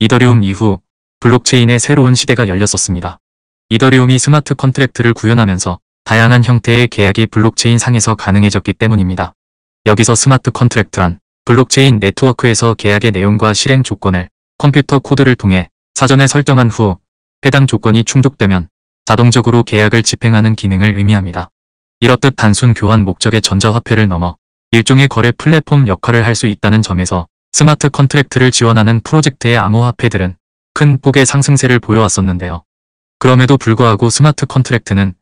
이더리움 이후 블록체인의 새로운 시대가 열렸었습니다. 이더리움이 스마트 컨트랙트를 구현하면서 다양한 형태의 계약이 블록체인 상에서 가능해졌기 때문입니다. 여기서 스마트 컨트랙트란 블록체인 네트워크에서 계약의 내용과 실행 조건을 컴퓨터 코드를 통해 사전에 설정한 후 해당 조건이 충족되면 자동적으로 계약을 집행하는 기능을 의미합니다. 이렇듯 단순 교환 목적의 전자화폐를 넘어 일종의 거래 플랫폼 역할을 할 수 있다는 점에서 스마트 컨트랙트를 지원하는 프로젝트의 암호화폐들은 큰 폭의 상승세를 보여왔었는데요. 그럼에도 불구하고 스마트 컨트랙트는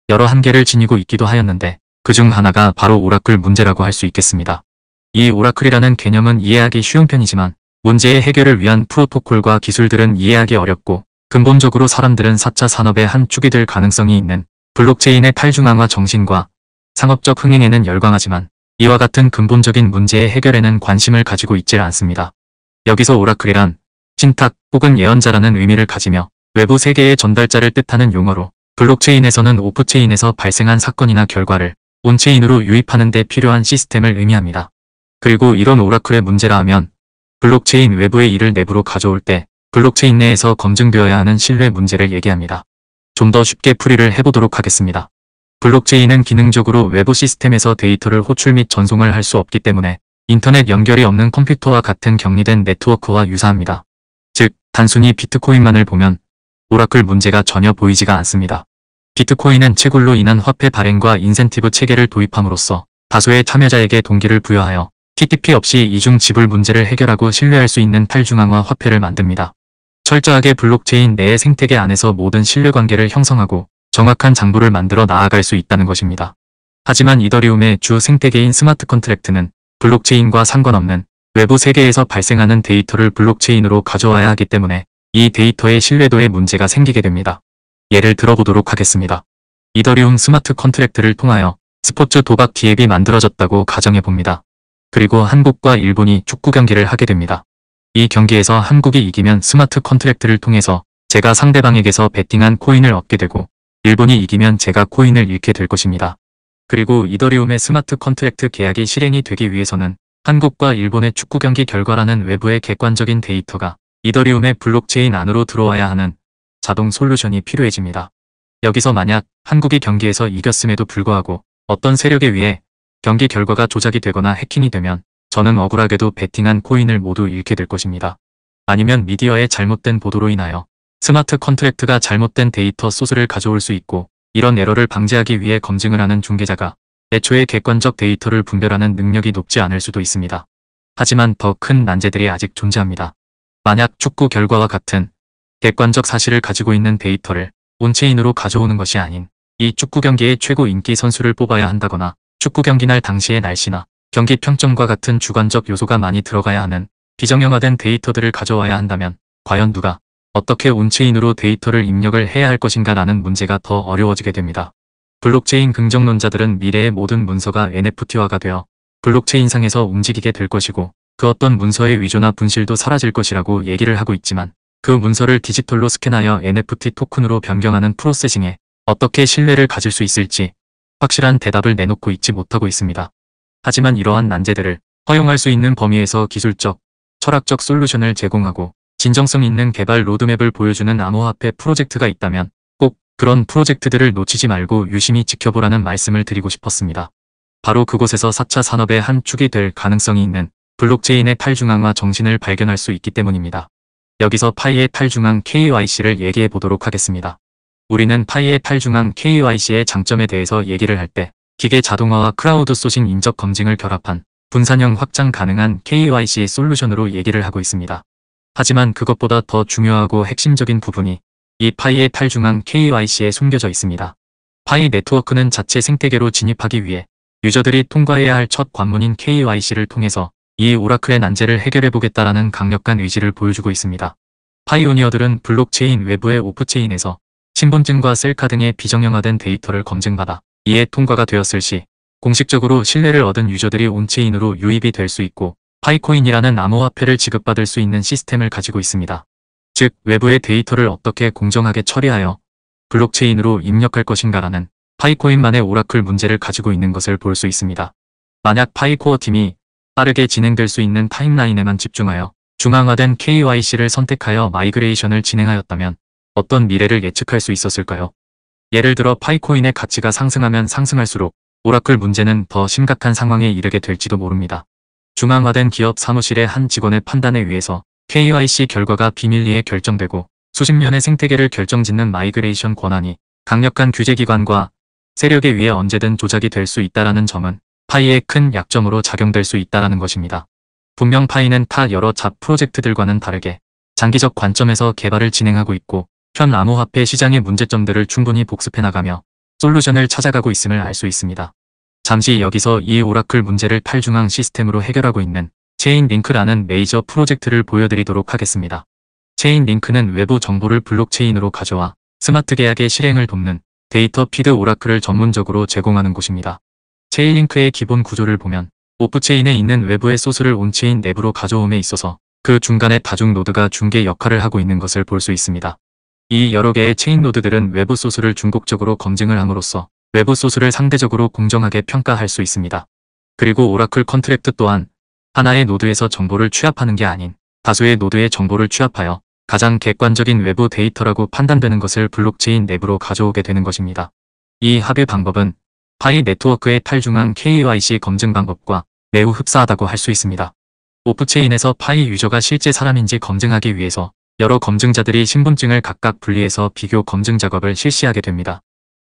여러 한계를 지니고 있기도 하였는데 그중 하나가 바로 오라클 문제라고 할 수 있겠습니다. 이 오라클이라는 개념은 이해하기 쉬운 편이지만 문제의 해결을 위한 프로토콜과 기술들은 이해하기 어렵고 근본적으로 사람들은 4차 산업의 한 축이 될 가능성이 있는 블록체인의 탈중앙화 정신과 상업적 흥행에는 열광하지만 이와 같은 근본적인 문제의 해결에는 관심을 가지고 있질 않습니다. 여기서 오라클이란 신탁 혹은 예언자라는 의미를 가지며 외부 세계의 전달자를 뜻하는 용어로 블록체인에서는 오프체인에서 발생한 사건이나 결과를 온체인으로 유입하는 데 필요한 시스템을 의미합니다. 그리고 이런 오라클의 문제라 하면 블록체인 외부의 일을 내부로 가져올 때 블록체인 내에서 검증되어야 하는 신뢰 문제를 얘기합니다. 좀 더 쉽게 풀이를 해보도록 하겠습니다. 블록체인은 기능적으로 외부 시스템에서 데이터를 호출 및 전송을 할 수 없기 때문에 인터넷 연결이 없는 컴퓨터와 같은 격리된 네트워크와 유사합니다. 즉, 단순히 비트코인만을 보면 오라클 문제가 전혀 보이지가 않습니다. 비트코인은 채굴로 인한 화폐 발행과 인센티브 체계를 도입함으로써 다수의 참여자에게 동기를 부여하여 TTP 없이 이중 지불 문제를 해결하고 신뢰할 수 있는 탈중앙화 화폐를 만듭니다. 철저하게 블록체인 내의 생태계 안에서 모든 신뢰관계를 형성하고 정확한 장부를 만들어 나아갈 수 있다는 것입니다. 하지만 이더리움의 주 생태계인 스마트 컨트랙트는 블록체인과 상관없는 외부 세계에서 발생하는 데이터를 블록체인으로 가져와야 하기 때문에 이 데이터의 신뢰도에 문제가 생기게 됩니다. 예를 들어보도록 하겠습니다. 이더리움 스마트 컨트랙트를 통하여 스포츠 도박 기획이 만들어졌다고 가정해봅니다. 그리고 한국과 일본이 축구 경기를 하게 됩니다. 이 경기에서 한국이 이기면 스마트 컨트랙트를 통해서 제가 상대방에게서 베팅한 코인을 얻게 되고 일본이 이기면 제가 코인을 잃게 될 것입니다. 그리고 이더리움의 스마트 컨트랙트 계약이 실행이 되기 위해서는 한국과 일본의 축구 경기 결과라는 외부의 객관적인 데이터가 이더리움의 블록체인 안으로 들어와야 하는 자동 솔루션이 필요해집니다. 여기서 만약 한국이 경기에서 이겼음에도 불구하고 어떤 세력에 의해 경기 결과가 조작이 되거나 해킹이 되면 저는 억울하게도 베팅한 코인을 모두 잃게 될 것입니다. 아니면 미디어의 잘못된 보도로 인하여 스마트 컨트랙트가 잘못된 데이터 소스를 가져올 수 있고 이런 에러를 방지하기 위해 검증을 하는 중개자가 애초에 객관적 데이터를 분별하는 능력이 높지 않을 수도 있습니다. 하지만 더 큰 난제들이 아직 존재합니다. 만약 축구 결과와 같은 객관적 사실을 가지고 있는 데이터를 온체인으로 가져오는 것이 아닌 이 축구 경기의 최고 인기 선수를 뽑아야 한다거나 축구 경기 날 당시의 날씨나 경기 평점과 같은 주관적 요소가 많이 들어가야 하는 비정형화된 데이터들을 가져와야 한다면 과연 누가 어떻게 온체인으로 데이터를 입력을 해야 할 것인가라는 문제가 더 어려워지게 됩니다. 블록체인 긍정론자들은 미래의 모든 문서가 NFT화가 되어 블록체인상에서 움직이게 될 것이고 그 어떤 문서의 위조나 분실도 사라질 것이라고 얘기를 하고 있지만 그 문서를 디지털로 스캔하여 NFT 토큰으로 변경하는 프로세싱에 어떻게 신뢰를 가질 수 있을지 확실한 대답을 내놓고 있지 못하고 있습니다. 하지만 이러한 난제들을 허용할 수 있는 범위에서 기술적, 철학적 솔루션을 제공하고 진정성 있는 개발 로드맵을 보여주는 암호화폐 프로젝트가 있다면 꼭 그런 프로젝트들을 놓치지 말고 유심히 지켜보라는 말씀을 드리고 싶었습니다. 바로 그곳에서 4차 산업의 한 축이 될 가능성이 있는 블록체인의 탈중앙화 정신을 발견할 수 있기 때문입니다. 여기서 파이의 탈중앙 KYC를 얘기해 보도록 하겠습니다. 우리는 파이의 탈중앙 KYC의 장점에 대해서 얘기를 할 때 기계 자동화와 크라우드 소싱 인적 검증을 결합한 분산형 확장 가능한 KYC 솔루션으로 얘기를 하고 있습니다. 하지만 그것보다 더 중요하고 핵심적인 부분이 이 파이의 탈중앙 KYC에 숨겨져 있습니다. 파이 네트워크는 자체 생태계로 진입하기 위해 유저들이 통과해야 할 첫 관문인 KYC를 통해서 이 오라클의 난제를 해결해보겠다라는 강력한 의지를 보여주고 있습니다. 파이오니어들은 블록체인 외부의 오프체인에서 신분증과 셀카 등의 비정형화된 데이터를 검증받아 이에 통과가 되었을 시 공식적으로 신뢰를 얻은 유저들이 온체인으로 유입이 될 수 있고 파이코인이라는 암호화폐를 지급받을 수 있는 시스템을 가지고 있습니다. 즉 외부의 데이터를 어떻게 공정하게 처리하여 블록체인으로 입력할 것인가라는 파이코인만의 오라클 문제를 가지고 있는 것을 볼 수 있습니다. 만약 파이코어 팀이 빠르게 진행될 수 있는 타임라인에만 집중하여 중앙화된 KYC를 선택하여 마이그레이션을 진행하였다면 어떤 미래를 예측할 수 있었을까요? 예를 들어 파이코인의 가치가 상승하면 상승할수록 오라클 문제는 더 심각한 상황에 이르게 될지도 모릅니다. 중앙화된 기업 사무실의 한 직원의 판단에 의해서 KYC 결과가 비밀리에 결정되고 수십 년의 생태계를 결정짓는 마이그레이션 권한이 강력한 규제기관과 세력에 의해 언제든 조작이 될 수 있다는 점은 파이의 큰 약점으로 작용될 수 있다는 것입니다. 분명 파이는 타 여러 잡 프로젝트들과는 다르게 장기적 관점에서 개발을 진행하고 있고 현 암호화폐 시장의 문제점들을 충분히 복습해나가며 솔루션을 찾아가고 있음을 알 수 있습니다. 잠시 여기서 이 오라클 문제를 탈중앙 시스템으로 해결하고 있는 체인링크라는 메이저 프로젝트를 보여드리도록 하겠습니다. 체인링크는 외부 정보를 블록체인으로 가져와 스마트 계약의 실행을 돕는 데이터 피드 오라클을 전문적으로 제공하는 곳입니다. 체인링크의 기본 구조를 보면 오프체인에 있는 외부의 소스를 온체인 내부로 가져옴에 있어서 그 중간에 다중 노드가 중개 역할을 하고 있는 것을 볼 수 있습니다. 이 여러 개의 체인 노드들은 외부 소스를 중복적으로 검증을 함으로써 외부 소스를 상대적으로 공정하게 평가할 수 있습니다. 그리고 오라클 컨트랙트 또한 하나의 노드에서 정보를 취합하는 게 아닌 다수의 노드의 정보를 취합하여 가장 객관적인 외부 데이터라고 판단되는 것을 블록체인 내부로 가져오게 되는 것입니다. 이 합의 방법은 파이 네트워크의 탈중앙 KYC 검증 방법과 매우 흡사하다고 할 수 있습니다. 오프체인에서 파이 유저가 실제 사람인지 검증하기 위해서 여러 검증자들이 신분증을 각각 분리해서 비교 검증 작업을 실시하게 됩니다.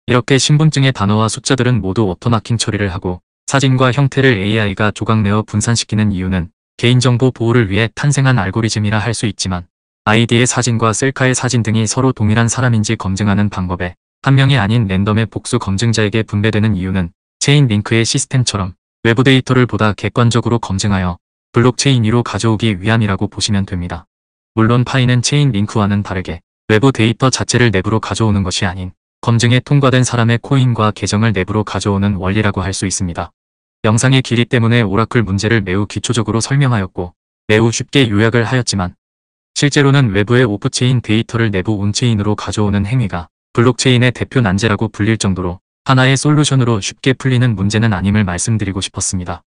이렇게 신분증의 단어와 숫자들은 모두 오토마킹 처리를 하고 사진과 형태를 AI가 조각내어 분산시키는 이유는 개인정보 보호를 위해 탄생한 알고리즘이라 할 수 있지만 아이디의 사진과 셀카의 사진 등이 서로 동일한 사람인지 검증하는 방법에 한 명이 아닌 랜덤의 복수 검증자에게 분배되는 이유는 체인 링크의 시스템처럼 외부 데이터를 보다 객관적으로 검증하여 블록체인 위로 가져오기 위함이라고 보시면 됩니다. 물론 파이는 체인 링크와는 다르게 외부 데이터 자체를 내부로 가져오는 것이 아닌 검증에 통과된 사람의 코인과 계정을 내부로 가져오는 원리라고 할 수 있습니다. 영상의 길이 때문에 오라클 문제를 매우 기초적으로 설명하였고 매우 쉽게 요약을 하였지만 실제로는 외부의 오프체인 데이터를 내부 온체인으로 가져오는 행위가 블록체인의 대표 난제라고 불릴 정도로 하나의 솔루션으로 쉽게 풀리는 문제는 아님을 말씀드리고 싶었습니다.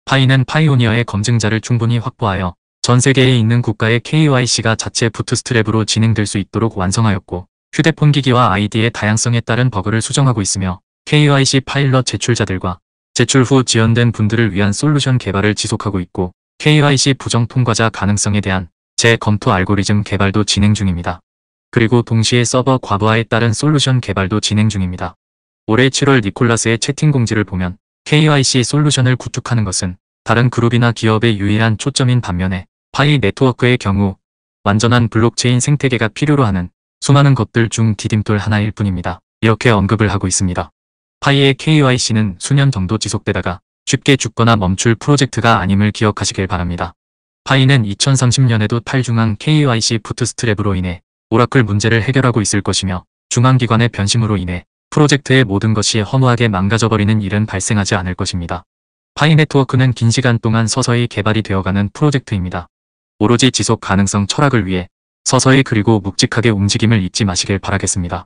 파이는 파이오니어의 검증자를 충분히 확보하여 전 세계에 있는 국가의 KYC가 자체 부트스트랩으로 진행될 수 있도록 완성하였고 휴대폰 기기와 아이디의 다양성에 따른 버그를 수정하고 있으며 KYC 파일럿 제출자들과 제출 후 지연된 분들을 위한 솔루션 개발을 지속하고 있고 KYC 부정 통과자 가능성에 대한 재검토 알고리즘 개발도 진행 중입니다. 그리고 동시에 서버 과부하에 따른 솔루션 개발도 진행 중입니다. 올해 7월 니콜라스의 채팅 공지를 보면 KYC 솔루션을 구축하는 것은 다른 그룹이나 기업의 유일한 초점인 반면에 파이 네트워크의 경우 완전한 블록체인 생태계가 필요로 하는 수많은 것들 중 디딤돌 하나일 뿐입니다. 이렇게 언급을 하고 있습니다. 파이의 KYC는 수년 정도 지속되다가 쉽게 죽거나 멈출 프로젝트가 아님을 기억하시길 바랍니다. 파이는 2030년에도 탈중앙 KYC 부트스트랩으로 인해 오라클 문제를 해결하고 있을 것이며 중앙기관의 변심으로 인해 프로젝트의 모든 것이 허무하게 망가져버리는 일은 발생하지 않을 것입니다. 파이 네트워크는 긴 시간 동안 서서히 개발이 되어가는 프로젝트입니다. 오로지 지속 가능성 철학을 위해 서서히 그리고 묵직하게 움직임을 잊지 마시길 바라겠습니다.